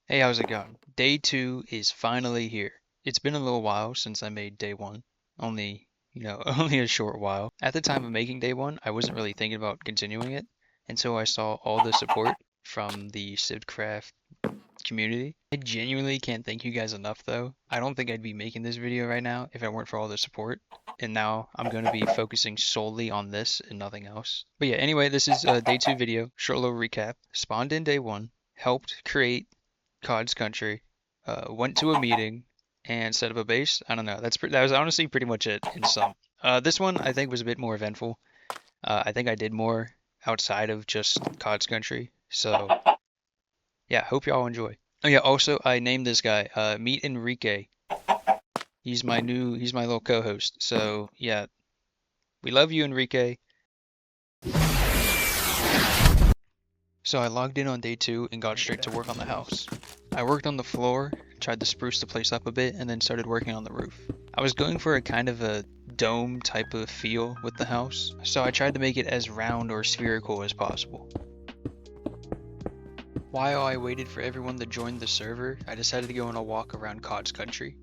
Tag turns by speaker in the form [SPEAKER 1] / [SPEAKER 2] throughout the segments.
[SPEAKER 1] Hey, how's it going? Day 2 is finally here. It's been a little while since I made day 1. Only, only a short while. At the time of making day 1, I wasn't really thinking about continuing it until I saw all the support from the Civcraft community. I genuinely can't thank you guys enough though. I don't think I'd be making this video right now if it weren't for all the support. And now I'm going to be focusing solely on this and nothing else. But yeah, anyway, this is a day 2 video, short little recap. Spawned in day 1, helped create COD's Country, went to a meeting and set up a base. I don't know. That was honestly pretty much it in sum. This one I think was a bit more eventful. I think I did more outside of just COD's Country. So yeah, hope y'all enjoy. Oh yeah, also I named this guy Meet Enrique. He's my little co-host. So yeah, we love you, Enrique. So I logged in on day 2 and got straight to work on the house. I worked on the floor, tried to spruce the place up a bit, and then started working on the roof. I was going for a kind of a dome type of feel with the house, so I tried to make it as round or spherical as possible. While I waited for everyone to join the server, I decided to go on a walk around COD's Country.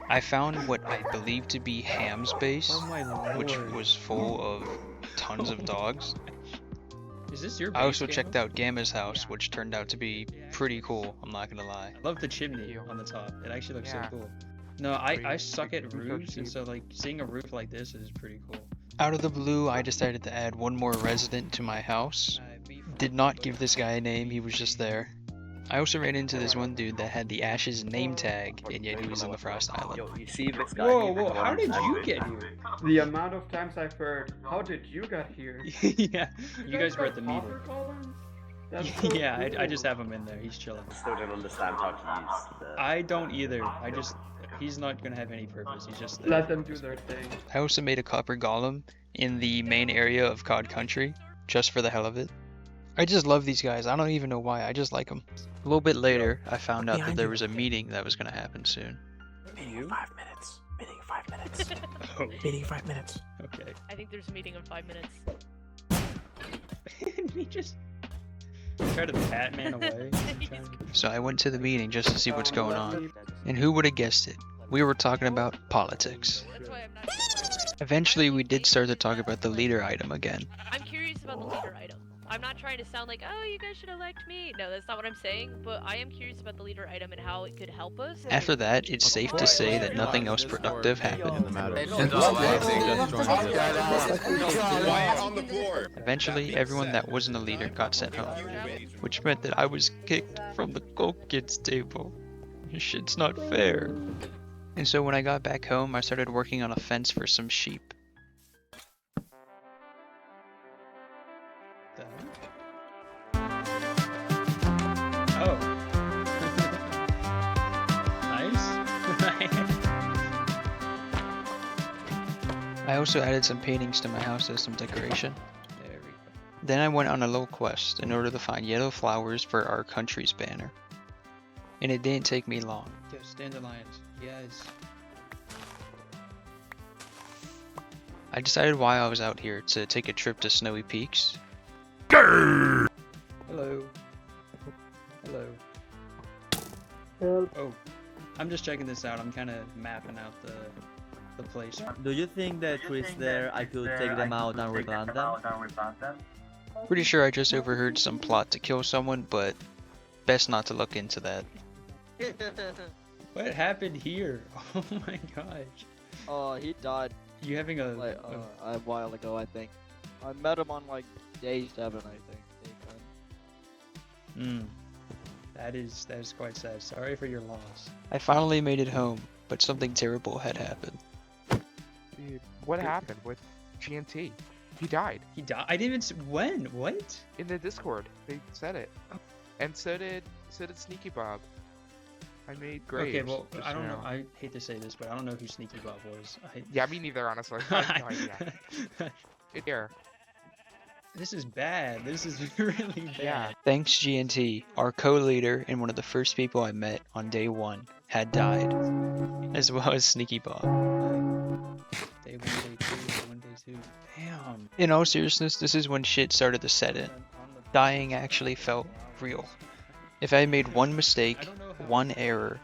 [SPEAKER 1] I found what I believe to be Ham's base, which was full of tons of dogs.
[SPEAKER 2] Is this your base,
[SPEAKER 1] I also
[SPEAKER 2] Gamma?
[SPEAKER 1] checked out Gamma's house, which turned out to be pretty cool, I'm not gonna lie.
[SPEAKER 2] I love the chimney on the top. It actually looks so cool. No, I suck at roofs, and so like seeing a roof like this is pretty cool.
[SPEAKER 1] Out of the blue, I decided to add one more resident to my house. Did not give this guy a name, he was just there. I also ran into this one dude that had the Ashes name tag, and yet he was in the Frost Island.
[SPEAKER 3] Yo, you see this guy?
[SPEAKER 2] Whoa, how did you get here?
[SPEAKER 4] The amount of times I've heard, how did you get here?
[SPEAKER 2] Yeah, you guys were at the meeting.
[SPEAKER 4] That's so
[SPEAKER 2] Yeah,
[SPEAKER 4] cool.
[SPEAKER 2] I just have him in there. He's chilling.
[SPEAKER 3] Still don't understand how to use the...
[SPEAKER 2] I don't either. He's not gonna have any purpose. He's just there.
[SPEAKER 4] Let them do their thing.
[SPEAKER 1] I also made a copper golem in the main area of COD Country, just for the hell of it. I just love these guys, I don't even know why, I just like them. A little bit later, I found out that there was a meeting that was gonna happen soon.
[SPEAKER 3] Meeting in 5 minutes. Meeting in 5 minutes.
[SPEAKER 2] Oh,
[SPEAKER 3] Meeting in 5 minutes.
[SPEAKER 2] okay.
[SPEAKER 5] I think there's a meeting in 5 minutes.
[SPEAKER 2] He just tried to Batman away.
[SPEAKER 1] So I went to the meeting just to see what's going on. And who would have guessed it? We were talking about politics.
[SPEAKER 5] That's why I'm not.
[SPEAKER 1] Eventually, we did start to talk about the leader item again.
[SPEAKER 5] I'm curious about the leader item. I'm not trying to sound like, oh, you guys should elect me. No, that's not what I'm saying. But I am curious about the leader item and how it could help us.
[SPEAKER 1] After that, it's safe to say that nothing else productive happened. Eventually, everyone that wasn't a leader got sent home, which meant that I was kicked from the Coke Kids table. This shit's not fair. And so when I got back home, I started working on a fence for some sheep.
[SPEAKER 2] Oh. Nice.
[SPEAKER 1] I also added some paintings to my house as some decoration.
[SPEAKER 2] There we go.
[SPEAKER 1] Then I went on a little quest in order to find yellow flowers for our country's banner. And it didn't take me long.
[SPEAKER 2] Yes, dandelions. Yes.
[SPEAKER 1] I decided while I was out here to take a trip to Snowy Peaks.
[SPEAKER 2] Hello. Hello.
[SPEAKER 4] Help.
[SPEAKER 2] Oh, I'm just checking this out. I'm kind of mapping out the place.
[SPEAKER 6] Do you think that Chris there, I could take them out and replant them?
[SPEAKER 1] Pretty sure I just overheard some plot to kill someone, but best not to look into that.
[SPEAKER 2] What happened here? Oh my gosh.
[SPEAKER 7] Oh, he died
[SPEAKER 2] You having a...
[SPEAKER 7] like a while ago, I think. I met him on like day 7, I think. Day 10.
[SPEAKER 2] That is quite sad. Sorry for your loss.
[SPEAKER 1] I finally made it home, but something terrible had happened.
[SPEAKER 8] Dude, what happened with GNT? He died.
[SPEAKER 2] He died? I didn't even... When? What?
[SPEAKER 8] In the Discord, they said it. And so did Sneaky Bob. I made graves.
[SPEAKER 2] Okay, well,
[SPEAKER 8] just
[SPEAKER 2] I don't know.
[SPEAKER 8] now.
[SPEAKER 2] I hate to say this, but I don't know who Sneaky Bob was.
[SPEAKER 8] Yeah, me neither, honestly. I have no idea. Here.
[SPEAKER 2] This is bad. This is really bad.
[SPEAKER 8] Yeah.
[SPEAKER 1] Thanks GNT, our co-leader and one of the first people I met on day 1 had died, as well as Sneaky Bob.
[SPEAKER 2] Day 1, day 2, day 1, day 2. Damn.
[SPEAKER 1] In all seriousness, this is when shit started to set in. Dying actually felt real. If I made one mistake, one error,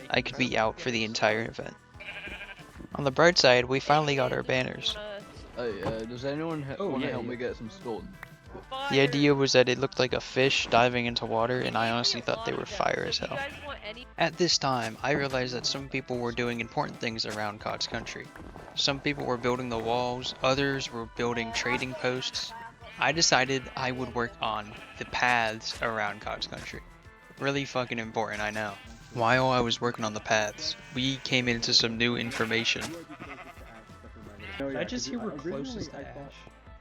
[SPEAKER 1] I could be out for the entire event. On the bright side, we finally got our banners.
[SPEAKER 7] Hey, does anyone want to help me get some stone?
[SPEAKER 1] The idea was that it looked like a fish diving into water, and I honestly thought they were fire as hell. At this time, I realized that some people were doing important things around COD's country. Some people were building the walls, others were building trading posts. I decided I would work on the paths around COD's country. Really fucking important, I know. While I was working on the paths, we came into some new information.
[SPEAKER 2] I just hear we're closest to Ash.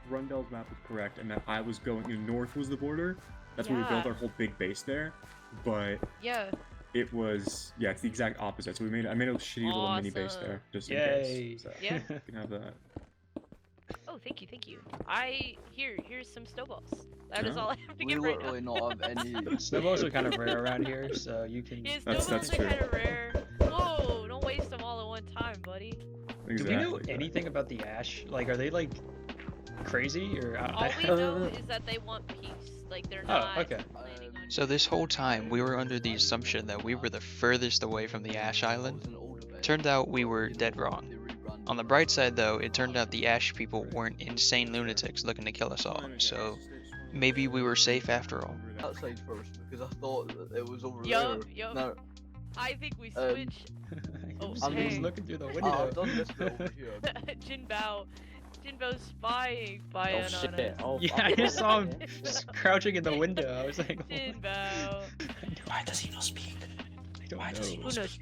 [SPEAKER 9] Rundell's map was correct, and that I was going, north was the border. That's where we built our whole big base there. But
[SPEAKER 5] Yeah.
[SPEAKER 9] it was, it's the exact opposite. So I made a shitty little mini base there, just in
[SPEAKER 2] Yay.
[SPEAKER 9] case. So
[SPEAKER 5] Yeah.
[SPEAKER 9] you can have that.
[SPEAKER 5] Oh, thank you, thank you. Here's some snowballs. That is
[SPEAKER 9] Oh.
[SPEAKER 5] all I have to
[SPEAKER 7] We
[SPEAKER 5] give right now.
[SPEAKER 7] literally not have any.
[SPEAKER 2] Snowballs are kind of rare around here, so you can.
[SPEAKER 5] Yeah,
[SPEAKER 9] That's
[SPEAKER 5] snowballs are
[SPEAKER 9] true.
[SPEAKER 5] kind of rare. Whoa, don't waste them all at one time, buddy.
[SPEAKER 2] Do
[SPEAKER 9] Exactly.
[SPEAKER 2] we know anything about the Ash? Like, are they like crazy or?
[SPEAKER 5] All we know is that they want peace. Like they're not
[SPEAKER 2] okay.
[SPEAKER 5] planning on.
[SPEAKER 1] So this whole time, we were under the assumption that we were the furthest away from the Ash Island. Turned out we were dead wrong. On the bright side though, it turned out the Ash people weren't insane lunatics looking to kill us all, so maybe we were safe after all.
[SPEAKER 7] Outside first because I thought that it was over
[SPEAKER 5] Yup,
[SPEAKER 7] there.
[SPEAKER 5] yup.
[SPEAKER 7] No,
[SPEAKER 5] I think we switched. Oh,
[SPEAKER 2] I'm
[SPEAKER 5] hey.
[SPEAKER 2] just looking through the
[SPEAKER 7] I've
[SPEAKER 2] window.
[SPEAKER 7] done this bit over here.
[SPEAKER 5] Jinbo's spying on us.
[SPEAKER 2] Yeah, I just saw him just crouching in the window. I was like, oh,
[SPEAKER 5] Jinbo.
[SPEAKER 3] Why does he not speak?
[SPEAKER 2] I don't
[SPEAKER 3] Why does he
[SPEAKER 2] know.
[SPEAKER 5] Who knows?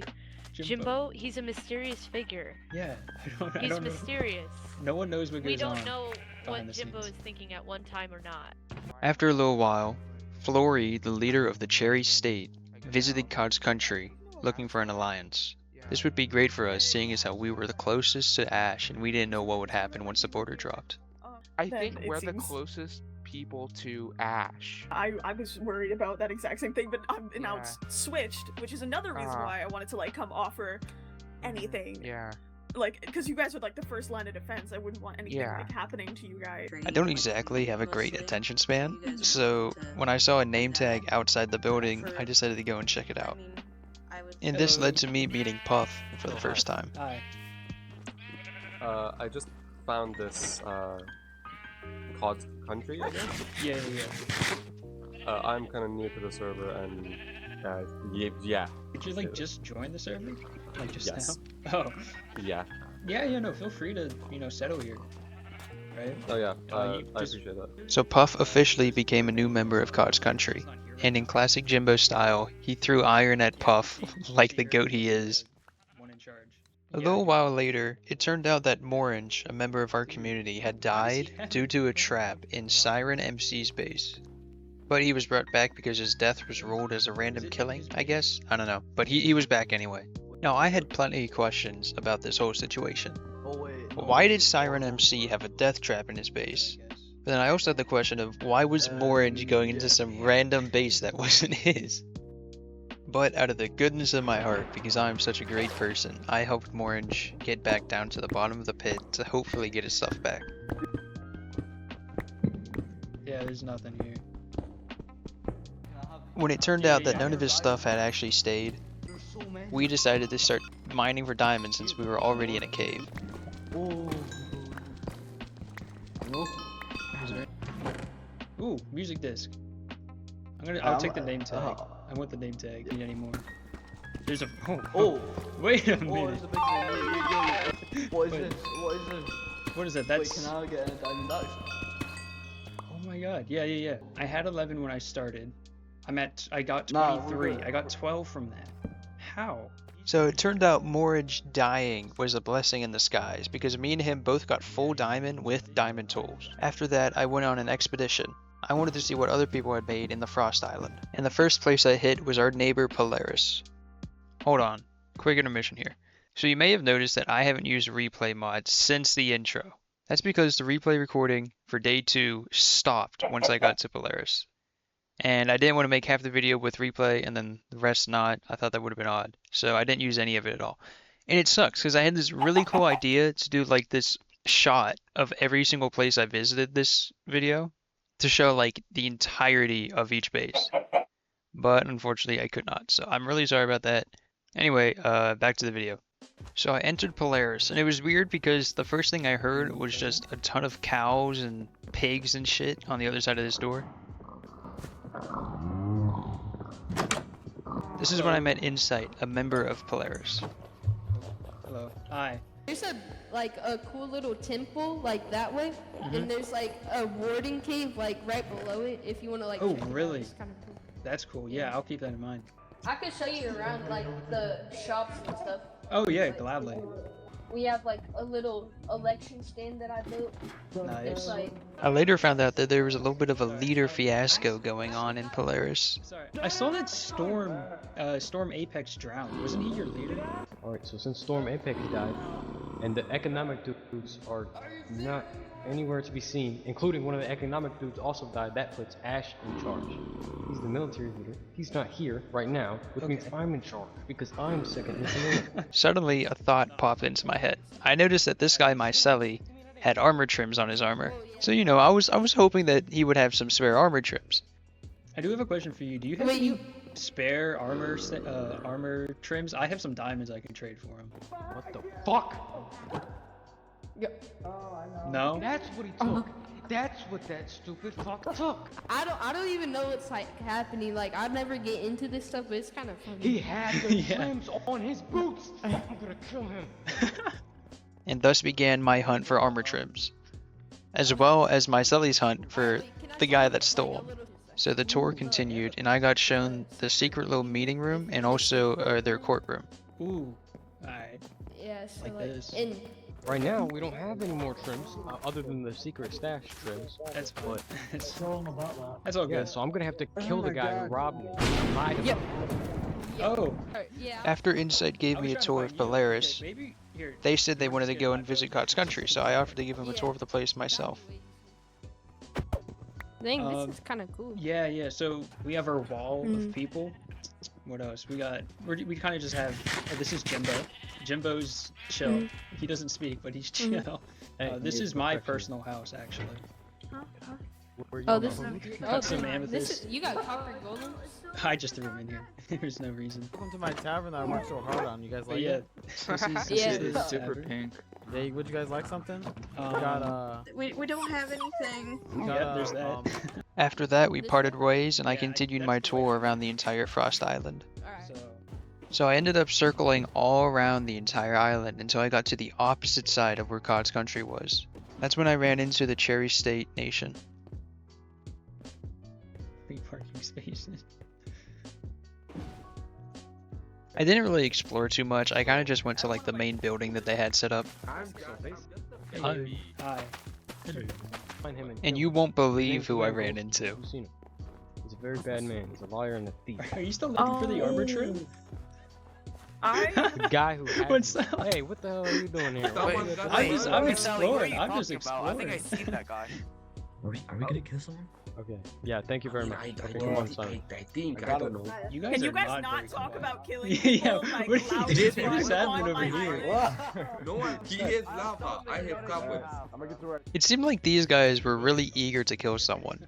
[SPEAKER 5] Jimbo, he's a mysterious figure.
[SPEAKER 2] Yeah, I
[SPEAKER 5] He's
[SPEAKER 2] don't know.
[SPEAKER 5] mysterious.
[SPEAKER 2] No one knows what
[SPEAKER 5] We
[SPEAKER 2] goes on.
[SPEAKER 5] don't know
[SPEAKER 2] behind
[SPEAKER 5] what
[SPEAKER 2] the
[SPEAKER 5] Jimbo
[SPEAKER 2] scenes.
[SPEAKER 5] is thinking at one time or not.
[SPEAKER 1] After a little while, Flory, the leader of the Cherry State, visited COD's country looking for an alliance. This would be great for us, seeing as how we were the closest to Ash and we didn't know what would happen once the border dropped.
[SPEAKER 8] I
[SPEAKER 10] Then
[SPEAKER 8] think
[SPEAKER 10] it
[SPEAKER 8] we're the
[SPEAKER 10] seems-
[SPEAKER 8] closest people to Ash.
[SPEAKER 10] I was worried about that exact same thing, but I'm now
[SPEAKER 8] Yeah.
[SPEAKER 10] switched, which is another reason why I wanted to like come offer anything.
[SPEAKER 8] Yeah.
[SPEAKER 10] Like, because you guys are like the first line of defense. I wouldn't want anything
[SPEAKER 8] Yeah.
[SPEAKER 10] like happening to you guys.
[SPEAKER 1] I don't exactly have a great attention span, so when I saw a name tag outside the building, I decided to go and check it out. And this led to me meeting Puff for the first time.
[SPEAKER 2] Hi.
[SPEAKER 11] I just found this COD country, I guess.
[SPEAKER 2] Yeah.
[SPEAKER 11] I'm kind of new to the server, and yeah.
[SPEAKER 2] Did you like just join the server? Like just
[SPEAKER 11] Yes.
[SPEAKER 2] now? Oh.
[SPEAKER 11] Yeah.
[SPEAKER 2] Yeah. No. Feel free to settle here. Right.
[SPEAKER 11] Oh yeah.
[SPEAKER 2] You
[SPEAKER 11] I
[SPEAKER 2] just-
[SPEAKER 11] appreciate that.
[SPEAKER 1] So Puff officially became a new member of COD's country, and in classic Jimbo style, he threw iron at Puff like the goat he is.
[SPEAKER 2] One in charge.
[SPEAKER 1] A little while later, it turned out that Morange, a member of our community, had died due to a trap in Siren MC's base. But he was brought back because his death was ruled as a random killing, I guess? I don't know. But he was back anyway. Now, I had plenty of questions about this whole situation.
[SPEAKER 7] Oh wait.
[SPEAKER 1] Why did Siren MC have a death trap in his base? But then I also had the question of why was Morange going into some random base that wasn't his? But out of the goodness of my heart, because I'm such a great person, I helped Morange get back down to the bottom of the pit to hopefully get his stuff back.
[SPEAKER 2] Yeah. There's nothing here.
[SPEAKER 1] When it turned out that none of his stuff had actually stayed, we decided to start mining for diamonds since we were already in a cave.
[SPEAKER 2] Ooh, music disc. I'll take the name tag. I want the name tag. Need any more? There's a. Oh. Wait a
[SPEAKER 7] Oh,
[SPEAKER 2] minute.
[SPEAKER 7] it's a big one. What is
[SPEAKER 2] Wait.
[SPEAKER 7] this? What is this?
[SPEAKER 2] What is that?
[SPEAKER 7] Wait,
[SPEAKER 2] That's.
[SPEAKER 7] can I get a diamond axe?
[SPEAKER 2] Oh my god. Yeah. I had 11 when I started. I got
[SPEAKER 7] Nah, we're
[SPEAKER 2] 23.
[SPEAKER 7] good.
[SPEAKER 2] I got 12 from that. How?
[SPEAKER 1] So it turned out Morange dying was a blessing in disguise because me and him both got full diamond with diamond tools. After that, I went on an expedition. I wanted to see what other people had made in the Frost Island. And the first place I hit was our neighbor Polaris. hold on. Quick intermission here. So you may have noticed that I haven't used replay mods since the intro. That's because the replay recording for day 2 stopped once I got to Polaris. And I didn't want to make half the video with replay and then the rest not. I thought that would have been odd. So I didn't use any of it at all. And it sucks because I had this really cool idea to do like this shot of every single place I visited this video to show like the entirety of each base. But unfortunately I could not. So I'm really sorry about that. Anyway, back to the video. So I entered Polaris, and it was weird because the first thing I heard was just a ton of cows and pigs and shit on the other side of this door. This is when I met Insight, a member of Polaris.
[SPEAKER 2] Hello. Hi.
[SPEAKER 12] There's a cool little temple like that way, and there's like a warding cave like right below it if you want to like.
[SPEAKER 2] Oh,
[SPEAKER 12] check it out.
[SPEAKER 2] really?
[SPEAKER 12] It's kind of cool.
[SPEAKER 2] That's cool. Yeah, I'll keep that in mind.
[SPEAKER 12] I could show you around like the shops and stuff.
[SPEAKER 2] Oh yeah, gladly.
[SPEAKER 12] We have like a little election stand that I built.
[SPEAKER 2] Nice.
[SPEAKER 12] It's like
[SPEAKER 1] I later found out that there was a little bit of a leader fiasco going on in Polaris.
[SPEAKER 2] Sorry. I saw that Storm Apex drowned. Wasn't he your leader?
[SPEAKER 11] Alright, so since Storm Apex died, and the economic dudes are not anywhere to be seen, including one of the economic dudes also died, that puts Ash in charge. He's the military leader. He's not here right now, which means I'm in charge, because I'm second in command.
[SPEAKER 1] Suddenly, a thought popped into my head. I noticed that this guy, Myceli, had armor trims on his armor. So, you know, I was hoping that he would have some spare armor trims.
[SPEAKER 2] I do have a question for you. Do you have any spare armor trims? I have some diamonds I can trade for him.
[SPEAKER 11] What the fuck?
[SPEAKER 2] No?
[SPEAKER 11] That's what he took. That's what that stupid fuck took.
[SPEAKER 12] I don't even know what's like happening. Like I never get into this stuff, but it's kind of funny.
[SPEAKER 11] He had the trims on his boots. I'm gonna kill him.
[SPEAKER 1] And thus began my hunt for armor trims, as well as Myceli's hunt for the guy that stole them. So the tour continued, and I got shown the secret little meeting room and also their courtroom.
[SPEAKER 2] Ooh. Alright.
[SPEAKER 12] Yeah, so
[SPEAKER 2] Like this.
[SPEAKER 12] and
[SPEAKER 11] Right now, we don't have any more trims, other than the secret stash trims.
[SPEAKER 2] That's fine.
[SPEAKER 11] But
[SPEAKER 2] That's all good.
[SPEAKER 11] yeah, so I'm gonna have to kill the guy who robbed me. Lied about it.
[SPEAKER 2] Oh.
[SPEAKER 12] yeah.
[SPEAKER 1] After Insight gave me a tour of Polaris,
[SPEAKER 2] Maybe here.
[SPEAKER 1] they said they wanted to go and visit God's country, so I offered to give them a tour of the place myself.
[SPEAKER 12] Dang, this is kind of cool.
[SPEAKER 2] Yeah. So we have our wall of people. What else? We kind of just have. Oh, this is Jimbo. Jimbo's chill. He doesn't speak, but he's chill. This is my personal house, actually.
[SPEAKER 12] Oh, this is.
[SPEAKER 2] Got some amethyst.
[SPEAKER 12] You got copper golem?
[SPEAKER 2] I just threw him in here. There's no reason.
[SPEAKER 7] Welcome to my tavern that I worked so hard on. You guys
[SPEAKER 2] But
[SPEAKER 7] like
[SPEAKER 2] yeah,
[SPEAKER 7] it?
[SPEAKER 2] this
[SPEAKER 12] Yeah.
[SPEAKER 2] is his
[SPEAKER 8] Super
[SPEAKER 2] tavern.
[SPEAKER 8] pink.
[SPEAKER 7] Yeah, would you guys like something? We
[SPEAKER 2] Um,
[SPEAKER 7] got
[SPEAKER 10] We don't have anything.
[SPEAKER 7] we
[SPEAKER 2] Yeah,
[SPEAKER 7] got
[SPEAKER 2] there's that.
[SPEAKER 1] After that, we parted ways, and I
[SPEAKER 2] Yeah,
[SPEAKER 1] continued
[SPEAKER 2] that's
[SPEAKER 1] my
[SPEAKER 2] the way
[SPEAKER 1] tour
[SPEAKER 2] it
[SPEAKER 1] around the entire Frost Island.
[SPEAKER 2] So,
[SPEAKER 1] So I ended up circling all around the entire island until I got to the opposite side of where God's country was. That's when I ran into the Cherry State Nation.
[SPEAKER 2] free parking spaces.
[SPEAKER 1] I didn't really explore too much. I kind of just went to like the main building that they had set up.
[SPEAKER 2] Hi.
[SPEAKER 11] Find him
[SPEAKER 1] And you won't believe who I ran into.
[SPEAKER 11] You've seen him. He's a very bad man. He's a liar and a thief.
[SPEAKER 2] Are you still looking for the armor trim?
[SPEAKER 11] The guy who had
[SPEAKER 2] What's
[SPEAKER 11] me.
[SPEAKER 2] that?
[SPEAKER 11] Hey, what the hell are you doing here?
[SPEAKER 2] I'm exploring. I'm just exploring.
[SPEAKER 3] I think I seen that guy.
[SPEAKER 6] Are we gonna kill someone?
[SPEAKER 11] Okay. Yeah, thank you very much.
[SPEAKER 3] I
[SPEAKER 11] Okay, come on, son.
[SPEAKER 3] think, I don't know.
[SPEAKER 2] You guys
[SPEAKER 10] Can you
[SPEAKER 2] are
[SPEAKER 10] guys
[SPEAKER 2] not
[SPEAKER 10] not
[SPEAKER 2] very
[SPEAKER 10] talk
[SPEAKER 2] quiet.
[SPEAKER 10] about killing
[SPEAKER 2] Yeah,
[SPEAKER 10] people? Like,
[SPEAKER 2] what
[SPEAKER 10] loudly
[SPEAKER 2] is
[SPEAKER 10] while
[SPEAKER 2] happening
[SPEAKER 10] I'm on
[SPEAKER 2] over
[SPEAKER 10] my
[SPEAKER 2] here?
[SPEAKER 10] island?
[SPEAKER 3] No one, he has lava. I have cobwebs.
[SPEAKER 1] It seemed like these guys were really eager to kill someone.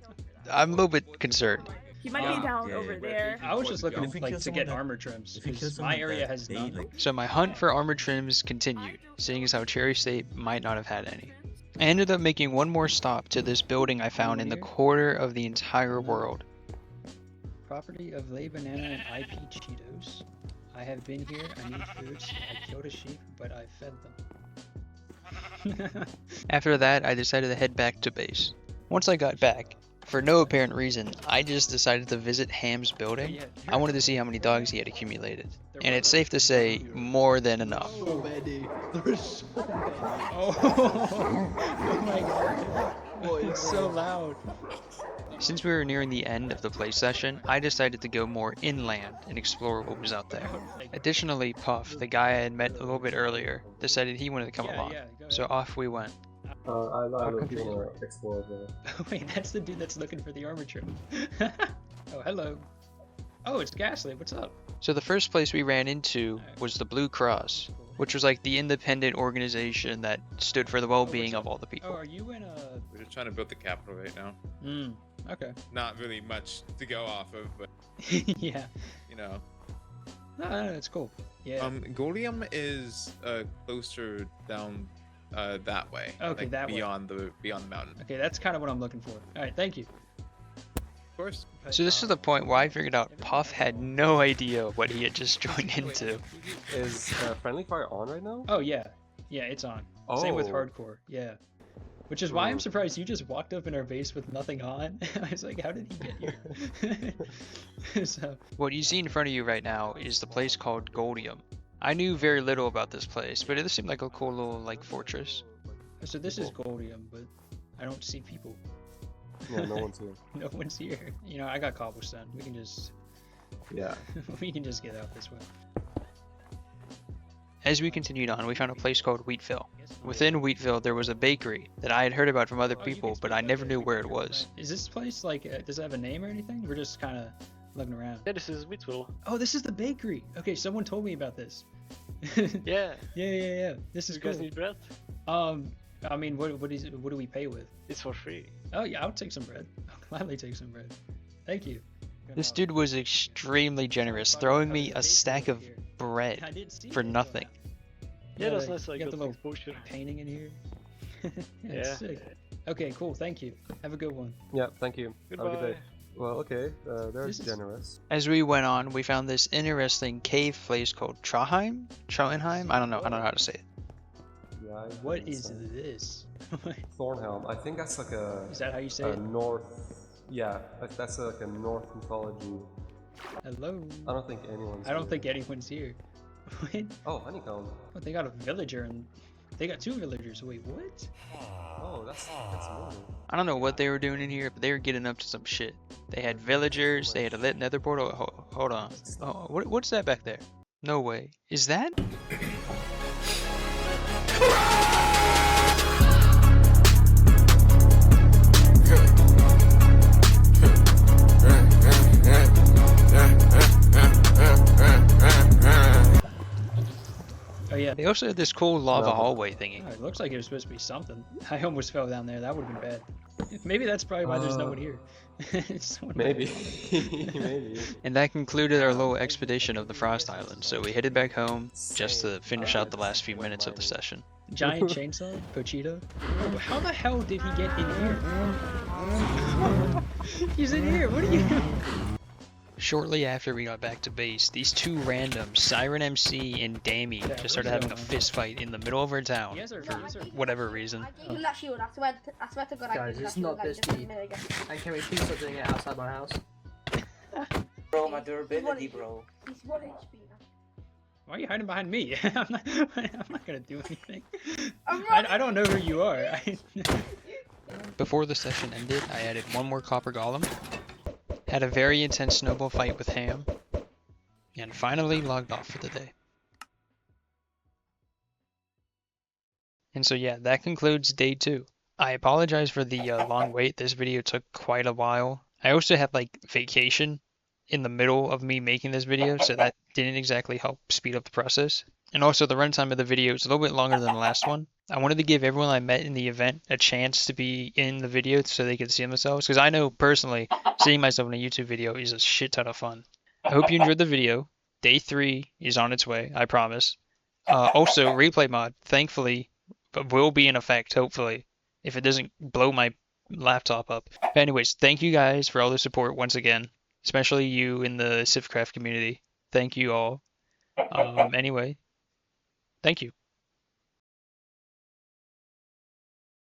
[SPEAKER 1] I'm a little bit concerned.
[SPEAKER 10] He might be down over there.
[SPEAKER 2] I was just looking
[SPEAKER 6] If we
[SPEAKER 2] like
[SPEAKER 6] kill
[SPEAKER 2] to
[SPEAKER 6] someone
[SPEAKER 2] get
[SPEAKER 6] that-
[SPEAKER 2] armor trims
[SPEAKER 6] If you kill
[SPEAKER 2] because
[SPEAKER 6] someone
[SPEAKER 2] my area
[SPEAKER 6] that
[SPEAKER 2] has
[SPEAKER 6] they,
[SPEAKER 2] none.
[SPEAKER 6] like,
[SPEAKER 1] So my hunt for armor trims continued, seeing as how Cherry State might not have had any. I ended up making one more stop to this building I found in the corner of the entire world.
[SPEAKER 2] Property of Lay Banana and IP Cheetos. I have been here. I need food. So I killed a sheep, but I fed them.
[SPEAKER 1] After that, I decided to head back to base. Once I got back, for no apparent reason, I just decided to visit Ham's building. I wanted to see how many dogs he had accumulated. And it's safe to say, more than enough.
[SPEAKER 2] Oh my god. Oh, it's so loud.
[SPEAKER 1] Since we were nearing the end of the play session, I decided to go more inland and explore what was out there. Additionally, Puff, the guy I had met a little bit earlier, decided he wanted to come along, so off we went.
[SPEAKER 3] I love to explore the...
[SPEAKER 2] Wait, that's the dude that's looking for the armor trim. Oh, hello. Oh, it's Gaslit. What's up?
[SPEAKER 1] So the first place we ran into was the Blue Cross, which was like the independent organization that stood for the well-being of all the people.
[SPEAKER 2] Oh, are you in a...
[SPEAKER 13] We're just trying to build the capital right now.
[SPEAKER 2] Okay.
[SPEAKER 13] Not really much to go off of, but
[SPEAKER 2] yeah.
[SPEAKER 13] You know.
[SPEAKER 2] No, that's cool. Yeah.
[SPEAKER 13] Golium is closer down that way.
[SPEAKER 2] Okay,
[SPEAKER 13] like
[SPEAKER 2] that way.
[SPEAKER 13] beyond the mountain.
[SPEAKER 2] Okay, that's kind of what I'm looking for. All right, thank you.
[SPEAKER 13] Of course.
[SPEAKER 1] So this is the point where I figured out Puff had no idea what he had just joined into.
[SPEAKER 3] Is friendly fire on right now?
[SPEAKER 2] Oh yeah, yeah, it's on. Same with
[SPEAKER 3] Oh.
[SPEAKER 2] hardcore. Yeah. Which is why I'm surprised you just walked up in our base with nothing on. I was like, how did he get here? So,
[SPEAKER 1] What you see in front of you right now is the place called Goldium. I knew very little about this place, but it seemed like a cool little like fortress.
[SPEAKER 2] so this is Goldium, but I don't see people.
[SPEAKER 3] Yeah, no one's here.
[SPEAKER 2] No one's here. You know, I got cobblestone. We can just
[SPEAKER 3] Yeah.
[SPEAKER 2] we can just get out this way.
[SPEAKER 1] As we continued on, we found a place called Wheatville. Within Wheatville, there was a bakery that I had heard about from other people, but I never knew where it was.
[SPEAKER 2] Is this place like does it have a name or anything? We're just kind of looking around.
[SPEAKER 14] Yeah, this is Wheatville.
[SPEAKER 2] Oh, this is the bakery. Okay, someone told me about this.
[SPEAKER 14] Yeah.
[SPEAKER 2] Yeah. This is
[SPEAKER 14] You guys
[SPEAKER 2] cool.
[SPEAKER 14] need bread?
[SPEAKER 2] I mean, what do we pay with?
[SPEAKER 14] It's for free.
[SPEAKER 2] Oh yeah, I'll take some bread. I'll gladly take some bread. Thank you.
[SPEAKER 1] This dude was extremely generous, throwing me a stack of bread for nothing.
[SPEAKER 14] Yeah, that's nice.
[SPEAKER 2] You
[SPEAKER 14] Like
[SPEAKER 2] got the
[SPEAKER 14] good
[SPEAKER 2] little
[SPEAKER 14] exposure.
[SPEAKER 2] painting in here.
[SPEAKER 14] Yeah.
[SPEAKER 2] It's sick. Okay, cool. Thank you. Have a good one.
[SPEAKER 3] Yeah, thank you. Have a good
[SPEAKER 14] Goodbye.
[SPEAKER 3] day. Well, okay, they're
[SPEAKER 2] This is-
[SPEAKER 3] generous.
[SPEAKER 1] As we went on, we found this interesting cave place called Traheim? Trahenheim? I don't know how to say it.
[SPEAKER 3] Yeah.
[SPEAKER 2] What is this?
[SPEAKER 3] Thornhelm. I think that's like a...
[SPEAKER 2] Is that how you say
[SPEAKER 3] a
[SPEAKER 2] it?
[SPEAKER 3] North... Yeah, that's like a North mythology.
[SPEAKER 2] Hello.
[SPEAKER 3] I don't think anyone's
[SPEAKER 2] I don't
[SPEAKER 3] here.
[SPEAKER 2] think anyone's here. Wait.
[SPEAKER 3] Oh, honeycomb.
[SPEAKER 2] Oh, they got a villager and they got 2 villagers. Wait, what?
[SPEAKER 3] Oh, that's normal.
[SPEAKER 1] I don't know what they were doing in here, but they were getting up to some shit. They had villagers, they had a lit nether portal. Hold on. Oh, what's that back there? No way. Is that?
[SPEAKER 2] Oh yeah.
[SPEAKER 1] They also had this cool lava
[SPEAKER 3] No.
[SPEAKER 1] hallway thingy.
[SPEAKER 2] Oh, it looks like it was supposed to be something. I almost fell down there. That would have been bad. Maybe that's probably why there's no one here. Someone-
[SPEAKER 3] Maybe. Maybe.
[SPEAKER 1] And that concluded our little expedition of the Frost Island, so we headed back home just to finish out the last few minutes of the session.
[SPEAKER 2] Giant chainsaw? Pochito? Oh, how the hell did he get in here? He's in here. What are you doing?
[SPEAKER 1] Shortly after we got back to base, these 2 randoms, Siren MC and Dammy, just started having a fist fight in the middle of our town for whatever reason.
[SPEAKER 12] Give him that shield. I swear to God, I
[SPEAKER 14] Guys,
[SPEAKER 12] gave him
[SPEAKER 14] it's
[SPEAKER 12] that shield,
[SPEAKER 14] not
[SPEAKER 12] like,
[SPEAKER 14] this
[SPEAKER 12] just a
[SPEAKER 14] deep.
[SPEAKER 12] minute ago.
[SPEAKER 14] And can we please stop doing it outside my house?
[SPEAKER 15] Bro, my durability, bro.
[SPEAKER 12] He's 1 HP now.
[SPEAKER 2] Why are you hiding behind me? I'm not gonna do anything.
[SPEAKER 12] I'm
[SPEAKER 2] I don't know who you are.
[SPEAKER 1] Before the session ended, I added 1 more copper golem, had a very intense snowball fight with Ham, and finally logged off for the day. And so yeah, that concludes day 2. I apologize for the long wait. This video took quite a while. I also had like vacation in the middle of me making this video, so that didn't exactly help speed up the process. And also the runtime of the video is a little bit longer than the last one. I wanted to give everyone I met in the event a chance to be in the video so they could see themselves, because I know personally seeing myself in a YouTube video is a shit ton of fun. I hope you enjoyed the video. Day 3 is on its way, I promise. Also, replay mod, thankfully, will be in effect, hopefully, if it doesn't blow my laptop up. But anyways, thank you guys for all the support once again, especially you in the Civcraft community. Thank you all. Anyway, thank you.